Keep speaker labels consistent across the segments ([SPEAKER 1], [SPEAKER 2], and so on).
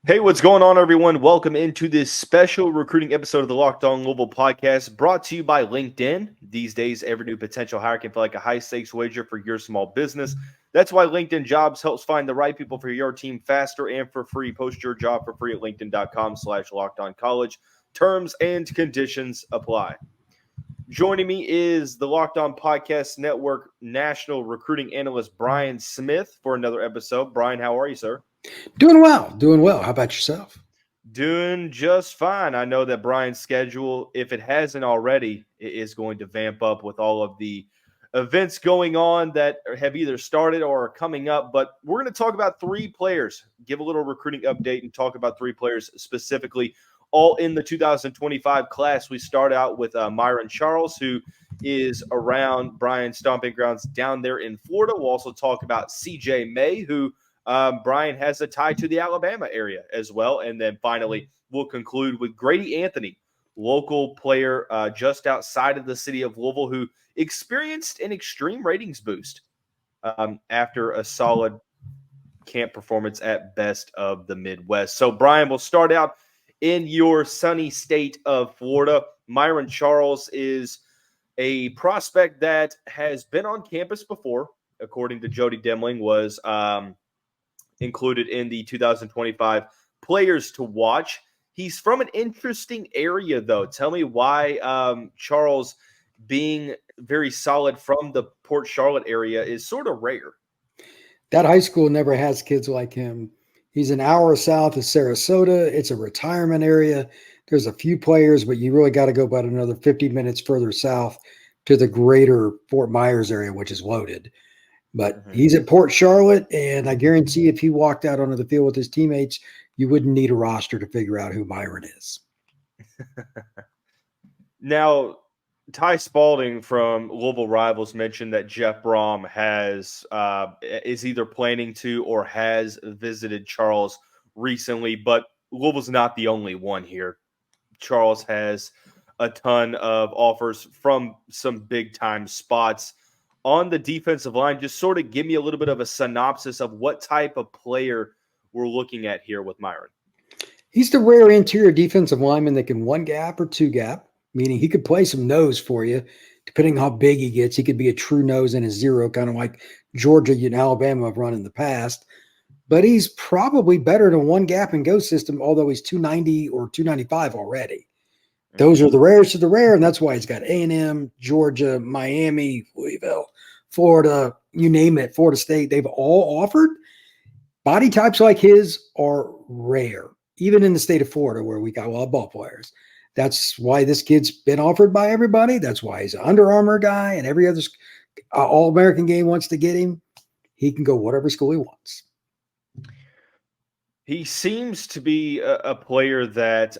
[SPEAKER 1] Hey, what's going on, everyone? Welcome into this special recruiting episode of the Locked On Louisville podcast brought to you by LinkedIn. These days, every new potential hire can feel like a high stakes wager for your small business. That's why LinkedIn Jobs helps find the right people for your team faster and for free. Post your job for free at linkedin.com/lockedoncollege. Terms and conditions apply. Joining me is the Locked On Podcast Network national recruiting analyst Brian Smith for another episode. Brian, how are you, sir?
[SPEAKER 2] Doing well, doing well. How about yourself?
[SPEAKER 1] Doing just fine. I know that Brian's schedule, if it hasn't already, is going to vamp up with all of the events going on that have either started or are coming up. But we're going to talk about three players, give a little recruiting update, and talk about three players specifically, all in the 2025 class. We start out with Myron Charles, who is around Brian's stomping grounds down there in Florida. We'll also talk about CJ May, who Brian has a tie to the Alabama area as well. And then finally, we'll conclude with Gradey Anthony, local player just outside of the city of Louisville, who experienced an extreme ratings boost after a solid camp performance at Best of the Midwest. So, Brian, we'll start out in your sunny state of Florida. Myron Charles is a prospect that has been on campus before, according to Jody Demling, was included in the 2025 players to watch. He's from an interesting area, though. Tell me why Charles, being very solid from the Port Charlotte area, is sort of rare.
[SPEAKER 2] That high school never has kids like him. He's an hour south of Sarasota. It's a retirement area. There's a few players, but you really got to go about another 50 minutes further south to the greater Fort Myers area, which is loaded. But he's at Port Charlotte, and I guarantee if he walked out onto the field with his teammates, you wouldn't need a roster to figure out who Myron is.
[SPEAKER 1] Now, Ty Spalding from Louisville Rivals mentioned that Jeff Brom is either planning to or has visited Charles recently, but Louisville's not the only one here. Charles has a ton of offers from some big-time spots. On the defensive line, just sort of give me a little bit of a synopsis of what type of player we're looking at here with Myron.
[SPEAKER 2] He's the rare interior defensive lineman that can one gap or two gap, meaning he could play some nose for you, depending on how big he gets. He could be a true nose and a zero, kind of like Georgia and Alabama have run in the past. But he's probably better than one gap and go system, although he's 290 or 295 already. Those are the rarest of the rare, and that's why he's got A&M, Georgia, Miami, Louisville, Florida, you name it, Florida State. They've all offered. Body types like his are rare, even in the state of Florida where we got a lot of ball players. That's why this kid's been offered by everybody. That's why he's an Under Armour guy, and every other All-American game wants to get him. He can go whatever school he wants.
[SPEAKER 1] He seems to be a player that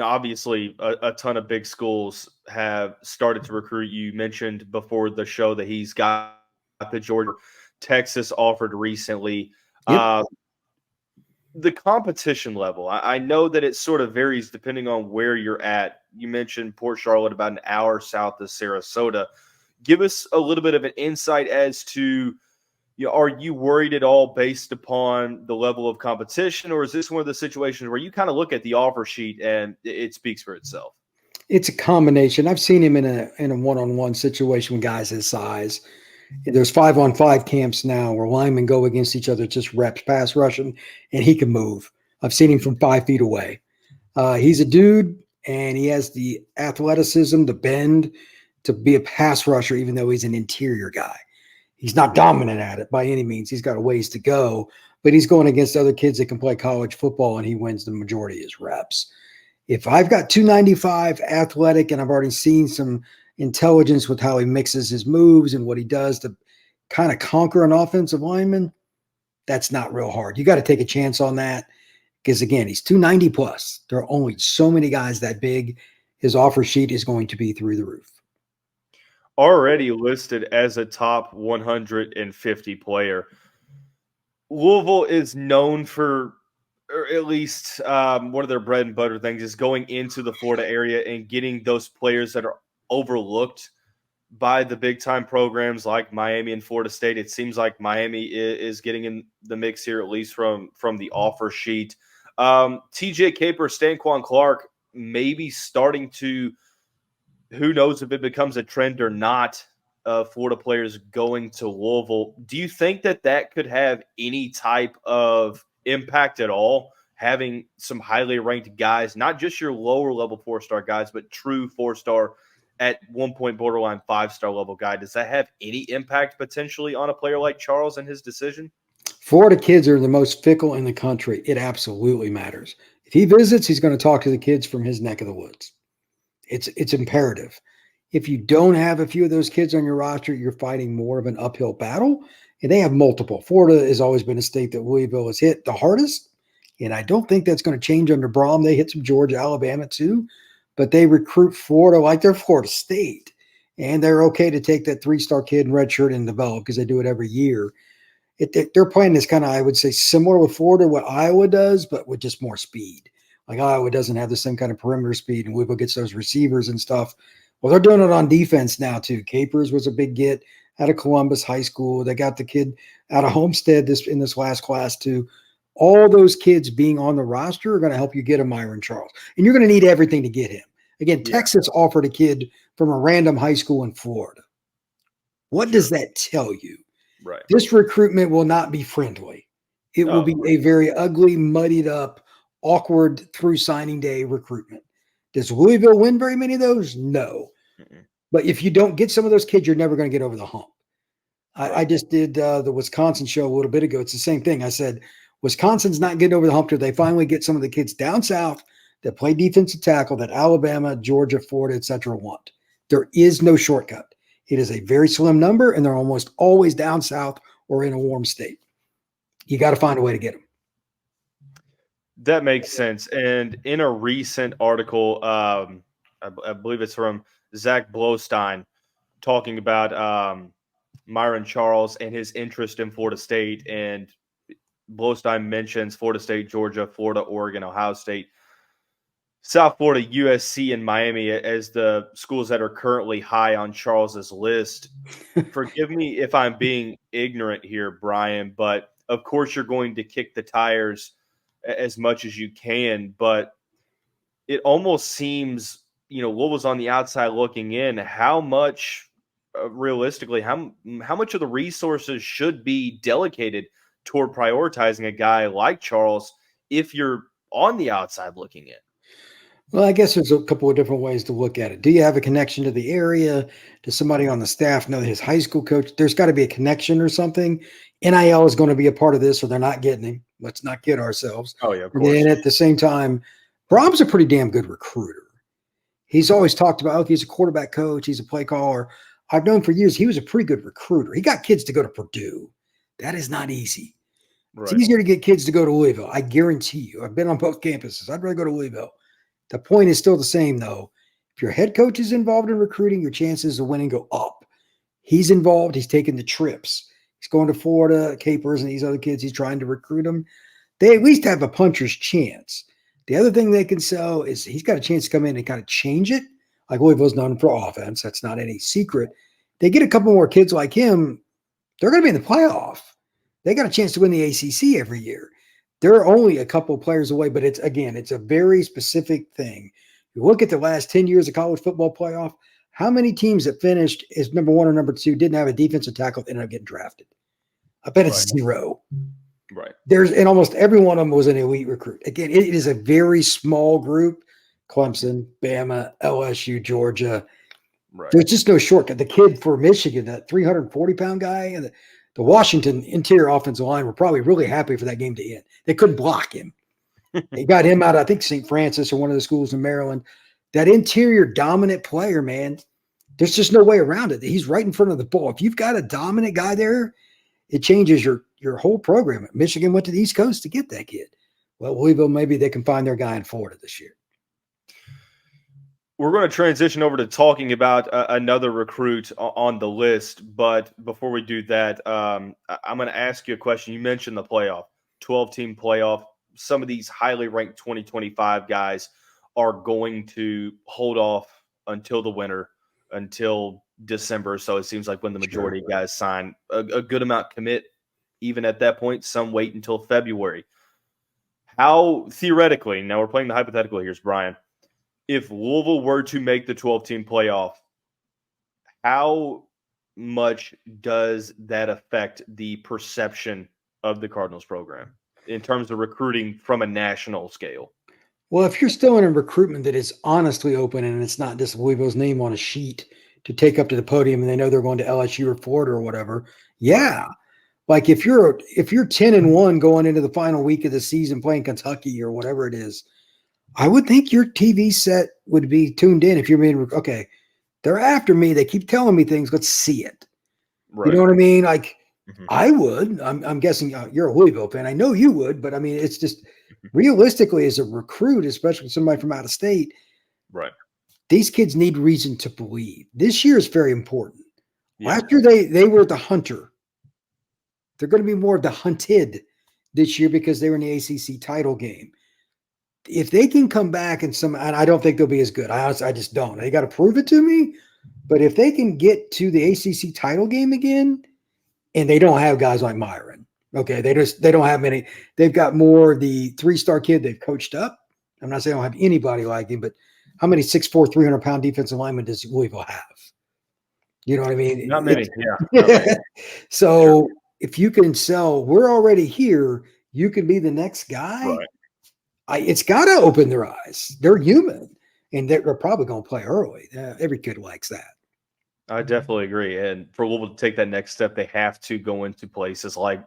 [SPEAKER 1] obviously a ton of big schools have started to recruit. You mentioned before the show that he's got the Georgia, Texas offered recently.
[SPEAKER 2] Yep.
[SPEAKER 1] The competition level, I know that it sort of varies depending on where you're at. You mentioned Port Charlotte, about an hour south of Sarasota. Give us a little bit of an insight as to, are you worried at all based upon the level of competition, or is this one of the situations where you kind of look at the offer sheet and it speaks for itself?
[SPEAKER 2] It's a combination. I've seen him in a one-on-one situation with guys his size. There's 5-on-5 camps now where linemen go against each other, just reps, pass rushing, and he can move. I've seen him from 5 feet away. He's a dude, and he has the athleticism, the bend to be a pass rusher, even though he's an interior guy. He's not dominant at it by any means. He's got a ways to go, but he's going against other kids that can play college football, and he wins the majority of his reps. If I've got 295 athletic, and I've already seen some intelligence with how he mixes his moves and what he does to kind of conquer an offensive lineman, that's not real hard. You got to take a chance on that because, again, he's 290 plus. There are only so many guys that big. His offer sheet is going to be through the roof.
[SPEAKER 1] Already listed as a top 150 player. Louisville is known for, or at least one of their bread and butter things, is going into the Florida area and getting those players that are overlooked by the big time programs like Miami and Florida State. It seems like Miami is getting in the mix here, at least from the offer sheet. TJ Caper, Stanquan Clark, maybe starting to, who knows if it becomes a trend or not, Florida players going to Louisville. Do you think that that could have any type of impact at all? Having some highly ranked guys, not just your lower level 4-star guys, but true 4-star, at one point borderline 5-star level guy. Does that have any impact potentially on a player like Charles and his decision?
[SPEAKER 2] Florida kids are the most fickle in the country. It absolutely matters. If he visits, he's going to talk to the kids from his neck of the woods. It's imperative. If you don't have a few of those kids on your roster, you're fighting more of an uphill battle. And they have multiple. Florida has always been a state that Louisville has hit the hardest. And I don't think that's going to change under Braum. They hit some Georgia, Alabama too. But they recruit Florida like they're Florida State. And they're okay to take that 3-star kid in red shirt and develop because they do it every year. They're playing this kind of, I would say, similar with Florida, what Iowa does, but with just more speed. Like Iowa doesn't have the same kind of perimeter speed, and Louisville gets those receivers and stuff. Well, they're doing it on defense now, too. Capers was a big get out of Columbus High School. They got the kid out of Homestead in this last class, too. All those kids being on the roster are going to help you get a Myron Charles. And you're going to need everything to get him. Again,
[SPEAKER 1] Yeah.
[SPEAKER 2] Texas offered a kid from a random high school in Florida. What does that tell you?
[SPEAKER 1] Right.
[SPEAKER 2] This recruitment will not be friendly. It will be a very ugly, muddied up, awkward through signing day recruitment. Does Louisville win very many of those? No.
[SPEAKER 1] Mm-mm.
[SPEAKER 2] But if you don't get some of those kids, you're never going to get over the hump.
[SPEAKER 1] Right.
[SPEAKER 2] I just did the Wisconsin show a little bit ago. It's the same thing. I said, Wisconsin's not getting over the hump till they finally get some of the kids down south that play defensive tackle that Alabama, Georgia, Florida, etc. want. There is no shortcut. It is a very slim number, and they're almost always down south or in a warm state. You got to find a way to get them.
[SPEAKER 1] That makes sense. And in a recent article, I believe it's from Zach Blowstein, talking about Myron Charles and his interest in Florida State. And Blowstein mentions Florida State, Georgia, Florida, Oregon, Ohio State, South Florida, USC, and Miami as the schools that are currently high on Charles's list. Forgive me if I'm being ignorant here, Brian, but of course you're going to kick the tires as much as you can. But it almost seems, what was on the outside looking in, how much realistically, how much of the resources should be delegated toward prioritizing a guy like Charles if you're on the outside looking in?
[SPEAKER 2] Well, I guess there's a couple of different ways to look at it. Do you have a connection to the area? Does somebody on the staff know his high school coach? There's got to be a connection or something. NIL is going to be a part of this, or they're not getting him. Let's not kid ourselves.
[SPEAKER 1] Oh, yeah, of
[SPEAKER 2] And
[SPEAKER 1] course.
[SPEAKER 2] then at the same time, Brom's a pretty damn good recruiter. He's always talked about, he's a quarterback coach. He's a play caller. I've known for years he was a pretty good recruiter. He got kids to go to Purdue. That is not easy.
[SPEAKER 1] Right.
[SPEAKER 2] It's easier to get kids to go to Louisville. I guarantee you. I've been on both campuses. I'd rather go to Louisville. The point is still the same, though. If your head coach is involved in recruiting, your chances of winning go up. He's involved. He's taking the trips. He's going to Florida, Capers, and these other kids. He's trying to recruit them. They at least have a puncher's chance. The other thing they can sell is he's got a chance to come in and kind of change it. Like Louisville's known for offense. That's not any secret. They get a couple more kids like him, they're going to be in the playoff. They got a chance to win the ACC every year. They're only a couple of players away, but it's a very specific thing. You look at the last 10 years of college football playoff, how many teams that finished as number 1 or number 2 didn't have a defensive tackle that ended up getting drafted? I bet it's zero.
[SPEAKER 1] Right.
[SPEAKER 2] And almost every one of them was an elite recruit. Again, it is a very small group. Clemson, Bama, LSU, Georgia.
[SPEAKER 1] Right.
[SPEAKER 2] There's just no shortcut. The kid for Michigan, that 340-pound guy, and the Washington interior offensive line were probably really happy for that game to end. They couldn't block him. They got him out, I think, St. Francis or one of the schools in Maryland. That interior dominant player, man, there's just no way around it. He's right in front of the ball. If you've got a dominant guy there, it changes your whole program. Michigan went to the East Coast to get that kid. Well, Louisville, maybe they can find their guy in Florida this year.
[SPEAKER 1] We're going to transition over to talking about another recruit on the list. But before we do that, I'm going to ask you a question. You mentioned the playoff, 12-team playoff. Some of these highly ranked 2025 guys are going to hold off until the winter, until December. So it seems like when the majority of guys sign a good amount commit, even at that point, some wait until February. How theoretically, now we're playing the hypothetical here, Brian, if Louisville were to make the 12-team playoff, how much does that affect the perception of the Cardinals program in terms of recruiting from a national scale?
[SPEAKER 2] Well, if you're still in a recruitment that is honestly open and it's not just Louisville's name on a sheet to take up to the podium and they know they're going to LSU or Florida or whatever, yeah. Right. Like if you're 10-1 going into the final week of the season playing Kentucky or whatever it is, I would think your TV set would be tuned in if you're being okay. They're after me. They keep telling me things. Let's see it. Right. You know what I mean? Like I would. I'm guessing you're a Louisville fan. I know you would, but I mean, it's just realistically as a recruit, especially somebody from out of state,
[SPEAKER 1] right?
[SPEAKER 2] These kids need reason to believe. This year is very important. Yeah. Last year they were the hunter. They're going to be more of the hunted this year because they were in the ACC title game. If they can come back and I don't think they'll be as good. I just don't. They got to prove it to me. But if they can get to the ACC title game again, and they don't have guys like Myron, okay, they don't have many. They've got more the 3-star kid they've coached up. I'm not saying they don't have anybody like him, but how many 6'4", 300-pound defensive linemen does Louisville have? You know what I mean?
[SPEAKER 1] Not many. Not many.
[SPEAKER 2] So sure. If you can sell, we're already here. You can be the next guy. Right. It's got to open their eyes. They're human, and they're probably going to play early. Every kid likes that.
[SPEAKER 1] I definitely agree. And for Louisville to take that next step, they have to go into places like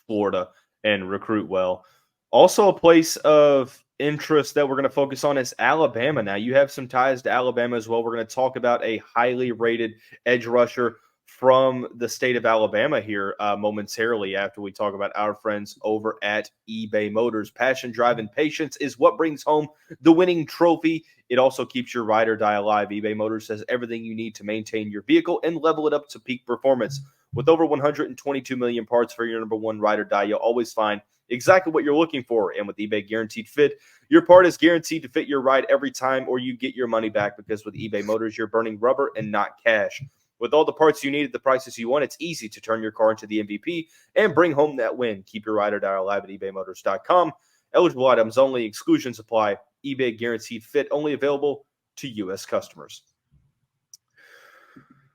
[SPEAKER 1] Florida and recruit well. Also, a place of interest that we're going to focus on is Alabama. Now, you have some ties to Alabama as well. We're going to talk about a highly rated edge rusher from the state of Alabama here momentarily after we talk about our friends over at eBay Motors. Passion, drive, and patience is what brings home the winning trophy. It also keeps your ride or die alive. eBay Motors has everything you need to maintain your vehicle and level it up to peak performance. With over 122 million parts for your number one ride or die, you'll always find exactly what you're looking for. And with eBay Guaranteed Fit, your part is guaranteed to fit your ride every time, or you get your money back, because with eBay Motors, you're burning rubber and not cash. With all the parts you need at the prices you want, it's easy to turn your car into the MVP and bring home that win. Keep your ride or die alive at ebaymotors.com. Eligible items only. Exclusions apply. eBay Guaranteed Fit only available to U.S. customers.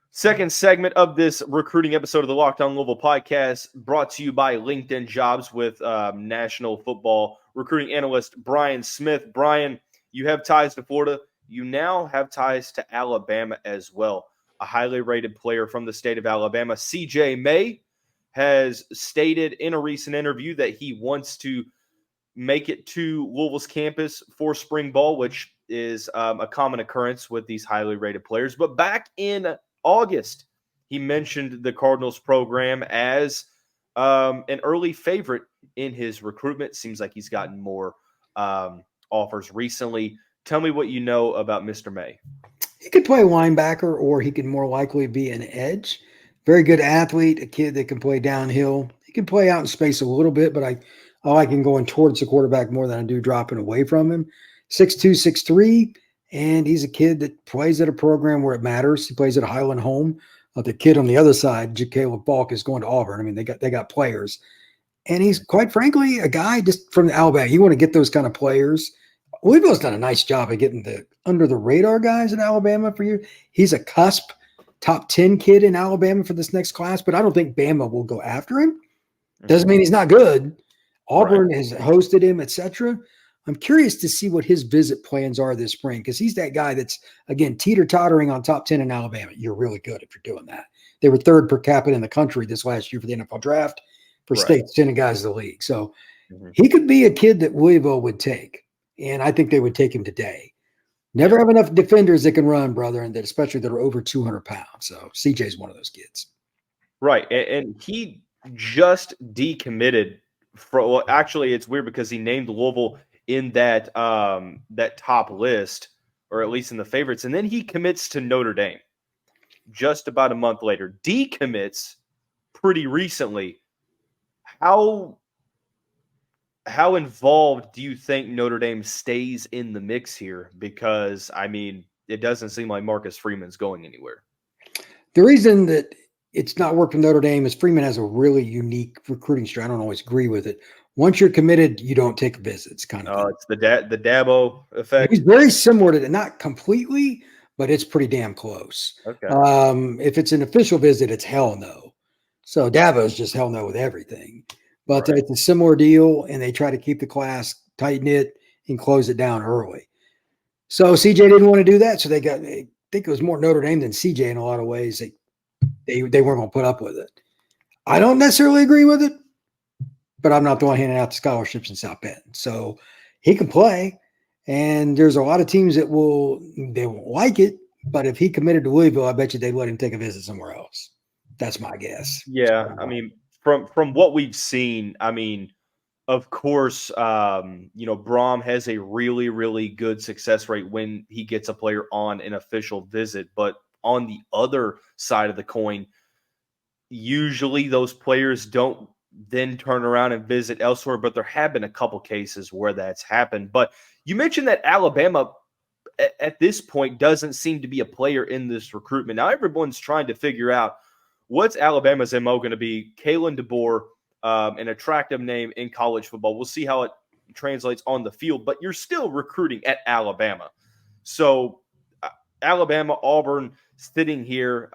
[SPEAKER 1] Second segment of this recruiting episode of the Locked On Louisville podcast, brought to you by LinkedIn Jobs with National Football recruiting analyst Brian Smith. Brian, you have ties to Florida. You now have ties to Alabama as well. A highly rated player from the state of Alabama, CJ May, has stated in a recent interview that he wants to make it to Louisville's campus for spring ball, which is a common occurrence with these highly rated players. But back in August, he mentioned the Cardinals program as an early favorite in his recruitment. Seems like he's gotten more offers recently. Tell me what you know about Mr. May.
[SPEAKER 2] He could play linebacker, or he could more likely be an edge. Very good athlete, a kid that can play downhill. He can play out in space a little bit, but I like him going towards the quarterback more than I do dropping away from him. 6'2", 6'3", and he's a kid that plays at a program where it matters. He plays at Highland Home. The kid on the other side, Caleb Falk, is going to Auburn. I mean, they got players. And he's, quite frankly, a guy just from Alabama. You want to get those kind of players. Louisville's done a nice job of getting the under-the-radar guys in Alabama for you. He's a cusp top 10 kid in Alabama for this next class, but I don't think Bama will go after him. Doesn't mean he's not good. Auburn has hosted him, etc. I'm curious to see what his visit plans are this spring, because he's that guy that's, again, teeter-tottering on top 10 in Alabama. You're really good if you're doing that. They were third per capita in the country this last year for the NFL draft for states sending guys to the league. So he could be a kid that Louisville would take, and I think they would take him today. Never have enough defenders that can run, brother, and that especially that are over 200 pounds. So CJ's one of those kids.
[SPEAKER 1] Right, and he just decommitted. Well, actually, it's weird because he named Louisville in that that top list, or at least in the favorites, and then he commits to Notre Dame just about a month later. Decommits pretty recently. How involved do you think Notre Dame stays in the mix here? Because, I mean, it doesn't seem like Marcus Freeman's going anywhere.
[SPEAKER 2] The reason that it's not worked with Notre Dame is Freeman has a really unique recruiting strategy. I don't always agree with it. Once you're committed, you don't take visits, kind of thing.
[SPEAKER 1] It's the Dabo effect.
[SPEAKER 2] He's very similar to that, not completely, but it's pretty damn close.
[SPEAKER 1] Okay.
[SPEAKER 2] If it's an official visit, it's hell no. So Dabo's just hell no with everything. But
[SPEAKER 1] Right.
[SPEAKER 2] it's a similar deal, and they try to keep the class tight knit and close it down early. So CJ didn't want to do that, so I think it was more Notre Dame than CJ in a lot of ways. They weren't going to put up with it. I don't necessarily agree with it, but I'm not the one handing out the scholarships in South Bend. So he can play, and there's a lot of teams that they won't like it, but if he committed to Louisville, I bet you they'd let him take a visit somewhere else. That's my guess.
[SPEAKER 1] Yeah,
[SPEAKER 2] So,
[SPEAKER 1] I mean, from what we've seen, I mean, of course, Braum has a really, really good success rate when he gets a player on an official visit. But on the other side of the coin, usually those players don't then turn around and visit elsewhere. But there have been a couple cases where that's happened. But you mentioned that Alabama at this point doesn't seem to be a player in this recruitment. Now everyone's trying to figure out what's Alabama's MO going to be. Kalen DeBoer, an attractive name in college football. We'll see how it translates on the field, but you're still recruiting at Alabama. So Alabama, Auburn sitting here,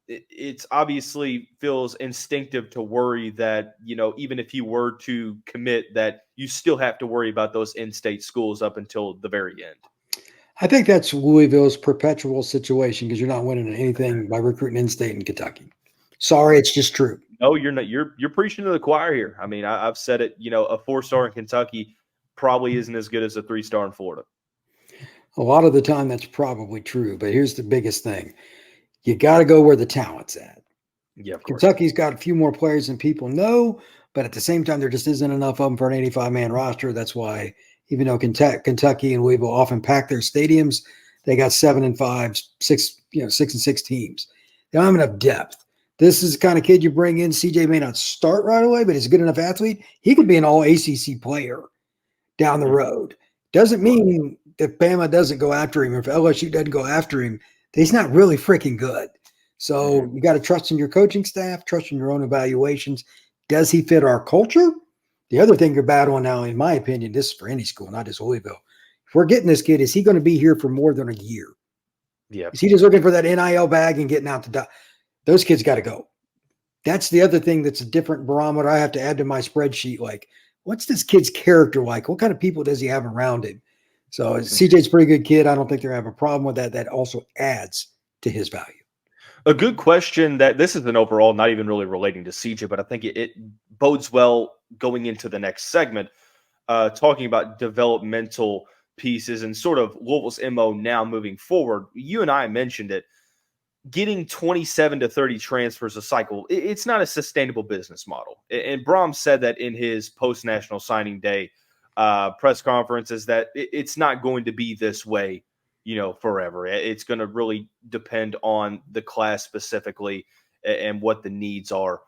[SPEAKER 1] it's obviously feels instinctive to worry that, even if you were to commit, that you still have to worry about those in-state schools up until the very end.
[SPEAKER 2] I think that's Louisville's perpetual situation because you're not winning anything by recruiting in-state in Kentucky. Sorry, it's just true.
[SPEAKER 1] No, you're not. You're preaching to the choir here. I mean, I've said it. A 4-star in Kentucky probably isn't as good as a 3-star in Florida.
[SPEAKER 2] A lot of the time, that's probably true. But here's the biggest thing: you got to go where the talent's at.
[SPEAKER 1] Yeah, of course.
[SPEAKER 2] Kentucky's got a few more players than people know, but at the same time, there just isn't enough of them for an 85-man roster. That's why, even though Kentucky and Louisville often pack their stadiums, they got 7 and 5, 6 and 6 teams. They don't have enough depth. This is the kind of kid you bring in. CJ may not start right away, but he's a good enough athlete. He could be an all ACC player down the road. Doesn't mean if Bama doesn't go after him or if LSU doesn't go after him, he's not really freaking good. So you got to trust in your coaching staff, trust in your own evaluations. Does he fit our culture? The other thing you're battling now, in my opinion, this is for any school, not just Louisville. If we're getting this kid, is he going to be here for more than a year?
[SPEAKER 1] Yeah.
[SPEAKER 2] Is he just looking for that NIL bag and getting out the door? Those kids got to go. That's the other thing that's a different barometer I have to add to my spreadsheet. Like, what's this kid's character like? What kind of people does he have around him? So CJ's a pretty good kid. I don't think they're going to have a problem with that. That also adds to his value.
[SPEAKER 1] A good question that this is an overall, not even really relating to CJ, but I think it bodes well going into the next segment, talking about developmental pieces and sort of Louisville's MO now moving forward. You and I mentioned it. Getting 27 to 30 transfers a cycle, it's not a sustainable business model. And Braum said that in his post-national signing day press conference, is that it's not going to be this way, forever. It's going to really depend on the class specifically and what the needs are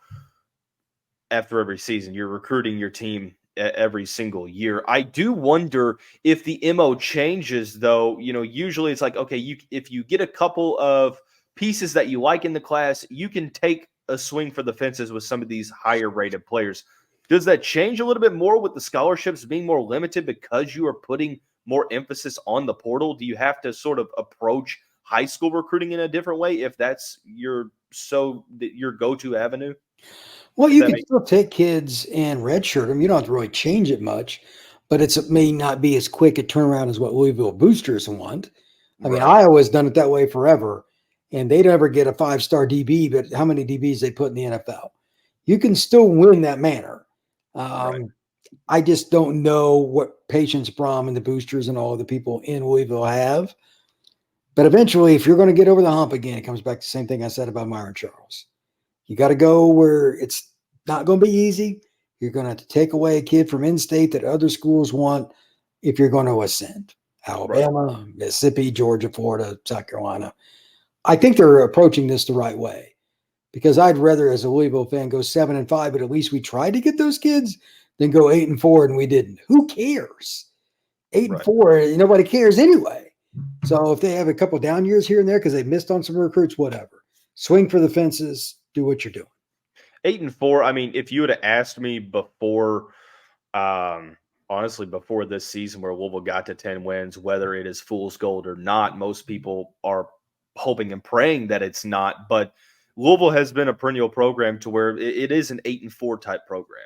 [SPEAKER 1] after every season. You're recruiting your team every single year. I do wonder if the MO changes, though. Usually it's like, okay, if you get a couple of pieces that you like in the class, you can take a swing for the fences with some of these higher rated players. Does that change a little bit more with the scholarships being more limited because you are putting more emphasis on the portal? Do you have to sort of approach high school recruiting in a different way if that's your go-to avenue?
[SPEAKER 2] Well, you can still take kids and redshirt them. You don't have to really change it much, but it may not be as quick a turnaround as what Louisville boosters want. I mean, Iowa's done it that way forever. And they never get a 5-star DB, but how many DBs they put in the NFL? You can still win that manner. I just don't know what patience Braum and the boosters and all the people in Louisville have. But eventually, if you're going to get over the hump again, it comes back to the same thing I said about Myron Charles. You got to go where it's not going to be easy. You're going to have to take away a kid from in-state that other schools want if you're going to ascend. Alabama, Mississippi, Georgia, Florida, South Carolina. I think they're approaching this the right way because I'd rather, as a Louisville fan, go 7 and 5, but at least we tried to get those kids than go 8 and 4 and we didn't. Who cares? 8 and 4, nobody cares anyway. So if they have a couple down years here and there because they missed on some recruits, whatever. Swing for the fences. Do what you're doing.
[SPEAKER 1] 8-4. I mean, if you would have asked me before, honestly, before this season where Louisville got to 10 wins, whether it is fool's gold or not, most people are hoping and praying that it's not. But Louisville has been a perennial program to where it is an 8-4 type program,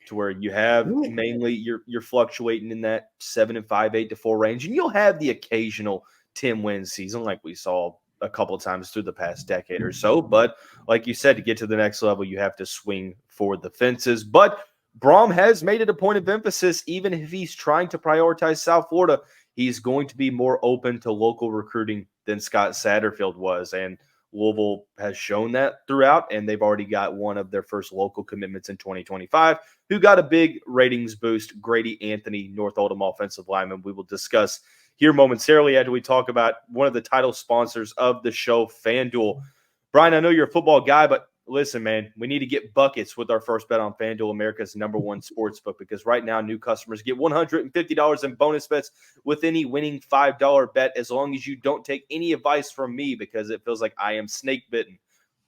[SPEAKER 1] to where you have mainly you're fluctuating in that 7-5, 8-4 range, and you'll have the occasional 10-win season like we saw a couple of times through the past decade or so. But like you said, to get to the next level, you have to swing for the fences. But Brom has made it a point of emphasis, even if he's trying to prioritize South Florida, he's going to be more open to local recruiting than Scott Satterfield was. And Louisville has shown that throughout, and they've already got one of their first local commitments in 2025, who got a big ratings boost, Gradey Anthony, North Oldham offensive lineman. We will discuss here momentarily after we talk about one of the title sponsors of the show, FanDuel. Brian, I know you're a football guy, but listen, man, we need to get buckets with our first bet on FanDuel, America's #1 sports book, because right now new customers get $150 in bonus bets with any winning $5 bet, as long as you don't take any advice from me, because it feels like I am snake bitten.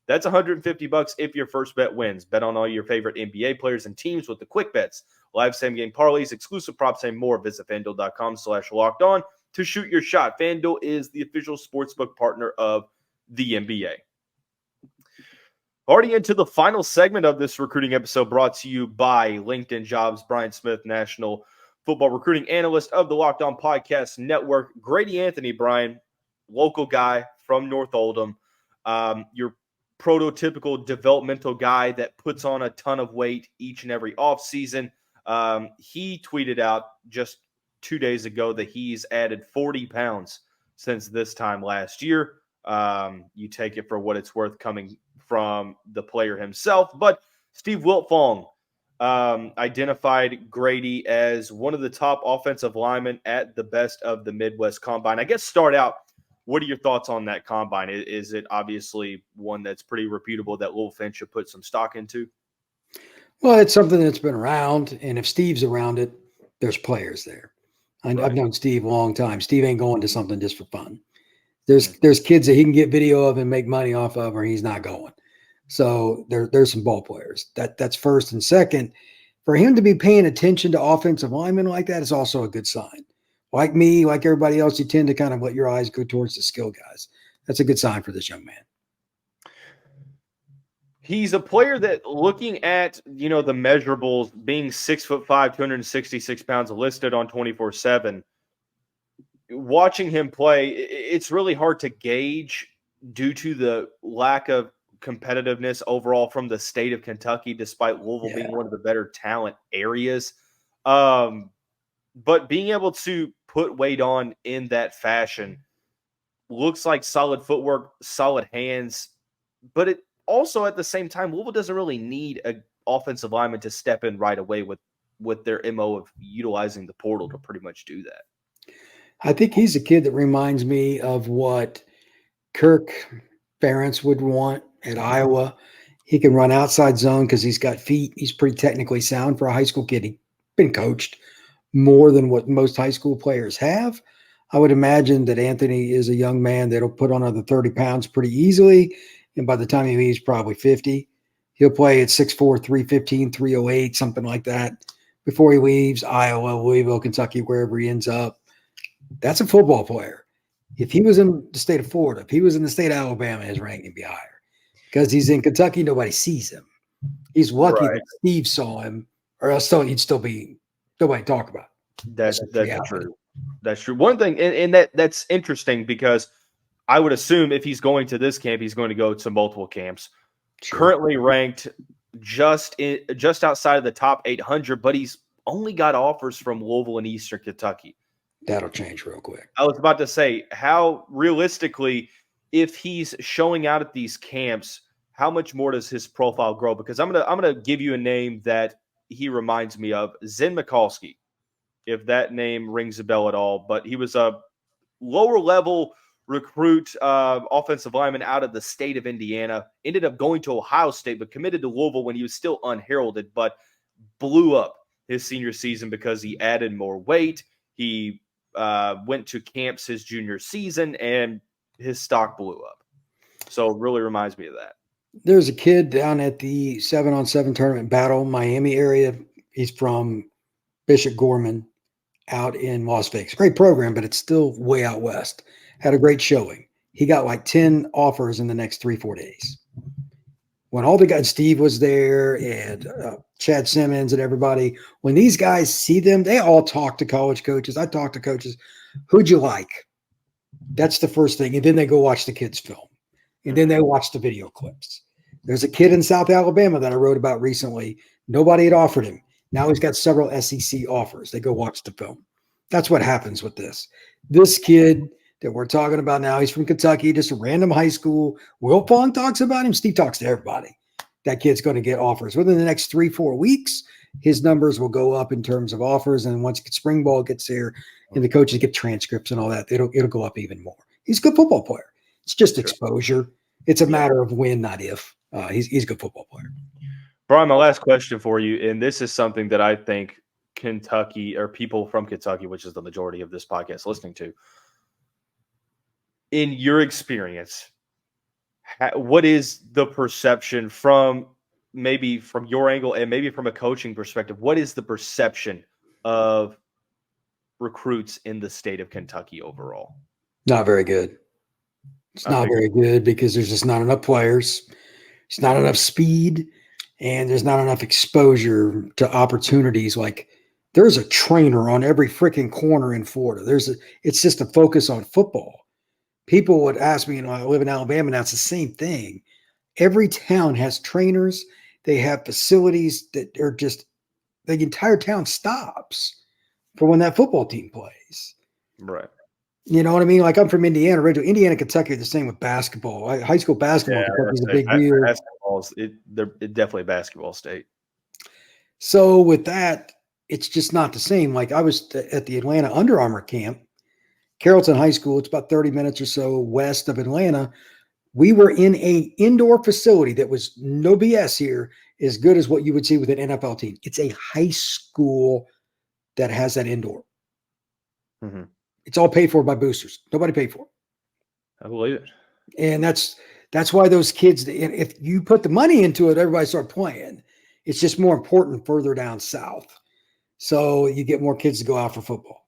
[SPEAKER 1] That's $150 if your first bet wins. Bet on all your favorite NBA players and teams with the quick bets, live same game parlays, exclusive props, and more. Visit FanDuel.com/locked-on to shoot your shot. FanDuel is the official sportsbook partner of the NBA. Already into the final segment of this recruiting episode, brought to you by LinkedIn Jobs. Brian Smith, national football recruiting analyst of the Locked On Podcast Network. Gradey Anthony, Brian, local guy from North Oldham. Your prototypical developmental guy that puts on a ton of weight each and every offseason. He tweeted out just 2 days ago that he's added 40 pounds since this time last year. You take it for what it's worth coming from the player himself. But Steve Wiltfong identified Gradey as one of the top offensive linemen at the Best of the Midwest Combine. I guess start out, what are your thoughts on that combine? Is it obviously one that's pretty reputable that Louisville fans should put some stock into?
[SPEAKER 2] Well, it's something that's been around, and if Steve's around it, there's players there. I've known Steve a long time. Steve ain't going to something just for fun. There's kids that he can get video of and make money off of, or he's not going. So there's some ball players. That's first. And second, for him to be paying attention to offensive linemen like that is also a good sign. Like me, like everybody else, you tend to kind of let your eyes go towards the skill guys. That's a good sign for this young man.
[SPEAKER 1] He's a player that, looking at, the measurables, being 6'5", 266 pounds, listed on 24/7, watching him play, it's really hard to gauge due to the lack of competitiveness overall from the state of Kentucky, despite Louisville being one of the better talent areas. But being able to put weight on in that fashion looks like solid footwork, solid hands, but it also, at the same time, Louisville doesn't really need an offensive lineman to step in right away with their MO of utilizing the portal to pretty much do that.
[SPEAKER 2] I think he's a kid that reminds me of what Kirk Ferentz would want at Iowa. He can run outside zone because he's got feet. He's pretty technically sound for a high school kid. He's been coached more than what most high school players have. I would imagine that Anthony is a young man that'll put on another 30 pounds pretty easily. And by the time he leaves, probably 50. He'll play at 6'4", 315, 308, something like that. Before he leaves Iowa, Louisville, Kentucky, wherever he ends up. That's a football player. If he was in the state of Florida, if he was in the state of Alabama, his ranking would be higher. Because he's in Kentucky, nobody sees him. He's lucky that Steve saw him, or else he'd still be nobody talk about it.
[SPEAKER 1] That's true. That's true. One thing, and that's interesting, because I would assume if he's going to this camp, he's going to go to multiple camps. Sure. Currently ranked just outside of the top 800, but he's only got offers from Louisville and Eastern Kentucky.
[SPEAKER 2] That'll change real quick.
[SPEAKER 1] I was about to say, how realistically, if he's showing out at these camps, how much more does his profile grow? Because I'm gonna give you a name that he reminds me of, Zen Mikulski, if that name rings a bell at all. But he was a lower level recruit, offensive lineman out of the state of Indiana. Ended up going to Ohio State, but committed to Louisville when he was still unheralded, but blew up his senior season because he added more weight. He went to camps his junior season, and his stock blew up. So it really reminds me of that.
[SPEAKER 2] There's a kid down at the 7-on-7 tournament battle, Miami area. He's from Bishop Gorman out in Las Vegas. Great program, but it's still way out west. Had a great showing. He got like 10 offers in the next 3-4 days. When all the guys, Steve was there and Chad Simmons and everybody, when these guys see them, they all talk to college coaches. I talk to coaches. Who'd you like? That's the first thing. And then they go watch the kids' film. And then they watch the video clips. There's a kid in South Alabama that I wrote about recently. Nobody had offered him. Now he's got several SEC offers. They go watch the film. That's what happens with this. This kid that we're talking about now, he's from Kentucky, just a random high school. Will Fong talks about him. Steve talks to everybody. That kid's going to get offers. Within the next 3-4 weeks, his numbers will go up in terms of offers. And once spring ball gets there and the coaches get transcripts and all that, it'll go up even more. He's a good football player. It's just exposure. It's a matter of when, not if. He's a good football player.
[SPEAKER 1] Brian, my last question for you, and this is something that I think Kentucky or people from Kentucky, which is the majority of this podcast listening to, in your experience, what is the perception from maybe from your angle and maybe from a coaching perspective? What is the perception of recruits in the state of Kentucky overall?
[SPEAKER 2] Not very good. It's not very good because there's just not enough players. There's not enough speed, and there's not enough exposure to opportunities. Like there's a trainer on every freaking corner in Florida. It's just a focus on football. People would ask me, I live in Alabama, now it's the same thing. Every town has trainers. They have facilities that are just, the entire town stops for when that football team plays.
[SPEAKER 1] Right.
[SPEAKER 2] You know what I mean? Like I'm from Indiana originally. Indiana and Kentucky are the same with basketball. High school basketball in Kentucky is a big deal.
[SPEAKER 1] They're definitely a basketball state.
[SPEAKER 2] So with that, it's just not the same. Like I was at the Atlanta Under Armour camp, Carrollton High School. It's about 30 minutes or so west of Atlanta. We were in a indoor facility that was no BS here, as good as what you would see with an NFL team. It's a high school that has that indoor. Mm-hmm. It's all paid for by boosters. Nobody paid for it.
[SPEAKER 1] I believe it.
[SPEAKER 2] And that's why those kids, if you put the money into it, everybody start playing. It's just more important further down south. So you get more kids to go out for football.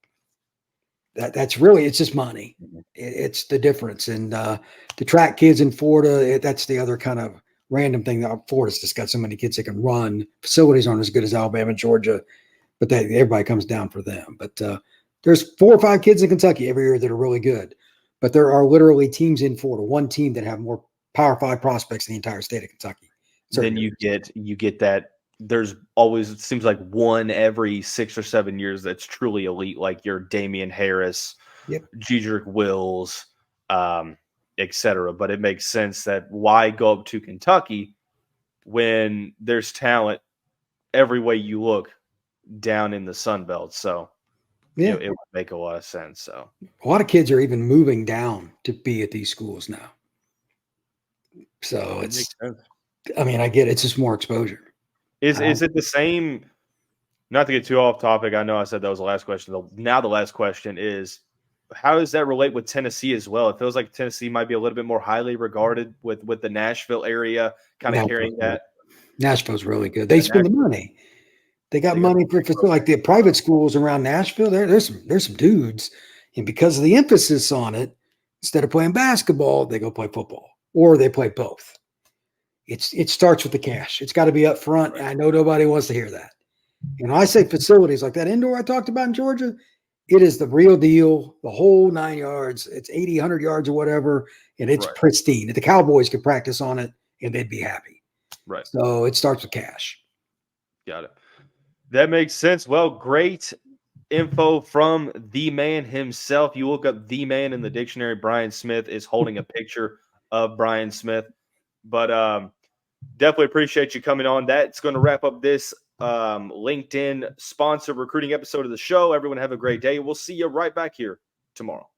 [SPEAKER 2] That's really, it's just money. It's the difference. And the track kids in Florida, that's the other kind of random thing. Florida's just got so many kids that can run. Facilities aren't as good as Alabama, Georgia, but everybody comes down for them. But there's 4 or 5 kids in Kentucky every year that are really good. But there are literally teams in Florida, one team that have more Power 5 prospects in the entire state of Kentucky.
[SPEAKER 1] Then you get that. There's always, it seems like one every 6 or 7 years that's truly elite, like your Damian Harris, Jedrick Wills, etc. But it makes sense that why go up to Kentucky when there's talent every way you look down in the Sun Belt. So it would make a lot of sense. So
[SPEAKER 2] a lot of kids are even moving down to be at these schools now. So it's, I mean, I get it. It's just more exposure.
[SPEAKER 1] Is it the same? Not to get too off topic, I know I said that was the last question. Now the last question is, how does that relate with Tennessee as well? It feels like Tennessee might be a little bit more highly regarded with the Nashville area kind of carrying that.
[SPEAKER 2] Nashville's really good. They spend the money. They got money for like the private schools around Nashville. There's some dudes, and because of the emphasis on it, instead of playing basketball, they go play football, or they play both. It starts with the cash. It's got to be up front. And I know nobody wants to hear that. And I say facilities like that indoor I talked about in Georgia, it is the real deal, the whole 9 yards. It's 80, 100 yards or whatever, and it's pristine. If the Cowboys could practice on it, and they'd be happy.
[SPEAKER 1] Right.
[SPEAKER 2] So it starts with cash.
[SPEAKER 1] Got it. That makes sense. Well, great info from the man himself. You look up the man in the dictionary. Brian Smith is holding a picture of Brian Smith. But definitely appreciate you coming on. That's going to wrap up this LinkedIn sponsored recruiting episode of the show. Everyone have a great day. We'll see you right back here tomorrow.